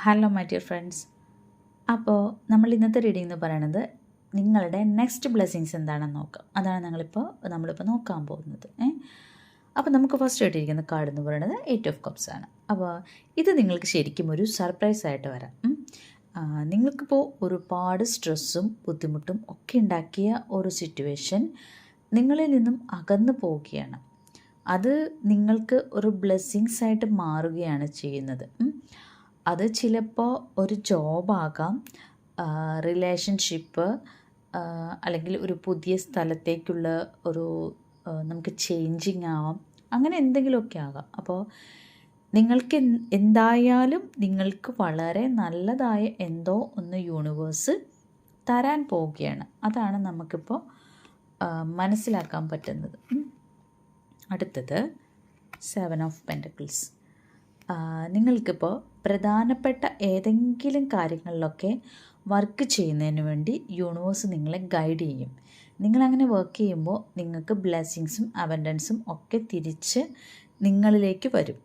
Hello my dear friends. അപ്പോൾ നമ്മൾ ഇന്നത്തെ റീഡിംഗ് എന്ന് പറയുന്നത് നിങ്ങളുടെ നെക്സ്റ്റ് ബ്ലെസ്സിങ്സ് എന്താണെന്ന് നോക്കാം. അതാണ് നമ്മളിപ്പോൾ നോക്കാൻ പോകുന്നത്. അപ്പോൾ നമുക്ക് ഫസ്റ്റ് ആയിട്ടിരിക്കുന്ന കാർഡ് എന്ന് പറയുന്നത് 8 ഓഫ് കപ്സ് ആണ്. അപ്പോൾ ഇത് നിങ്ങൾക്ക് ശരിക്കും ഒരു സർപ്രൈസ് ആയിട്ട് വരാം. നിങ്ങൾക്കിപ്പോൾ ഒരുപാട് സ്ട്രെസ്സും ബുദ്ധിമുട്ടും ഒക്കെ ഉണ്ടാക്കിയ ഒരു സിറ്റുവേഷൻ നിങ്ങളിൽ നിന്നും അകന്നു പോവുകയാണ്. അത് നിങ്ങൾക്ക് ഒരു ബ്ലെസ്സിങ്സ് ആയിട്ട് മാറുകയാണ് ചെയ്യുന്നത്. അത് ചിലപ്പോൾ ഒരു ജോബാകാം, റിലേഷൻഷിപ്പ്, അല്ലെങ്കിൽ ഒരു പുതിയ സ്ഥലത്തേക്കുള്ള ഒരു നമുക്ക് ചേഞ്ചിങ് ആവാം, അങ്ങനെ എന്തെങ്കിലുമൊക്കെ ആകാം. അപ്പോൾ നിങ്ങൾക്ക് എന്തായാലും നിങ്ങൾക്ക് വളരെ നല്ലതായ എന്തോ ഒന്ന് യൂണിവേഴ്സ് തരാൻ പോവുകയാണ്. അതാണ് നമുക്കിപ്പോൾ മനസ്സിലാക്കാൻ പറ്റുന്നത്. അടുത്തത് 7 ഓഫ് പെൻറ്റക്കിൾസ്. നിങ്ങൾക്കിപ്പോൾ പ്രധാനപ്പെട്ട ഏതെങ്കിലും കാര്യങ്ങളിലൊക്കെ വർക്ക് ചെയ്യുന്നതിന് വേണ്ടി യൂണിവേഴ്സ് നിങ്ങളെ ഗൈഡ് ചെയ്യും. നിങ്ങളങ്ങനെ വർക്ക് ചെയ്യുമ്പോൾ നിങ്ങൾക്ക് ബ്ലെസ്സിങ്സും അബൻഡൻസും ഒക്കെ തിരിച്ച് നിങ്ങളിലേക്ക് വരും.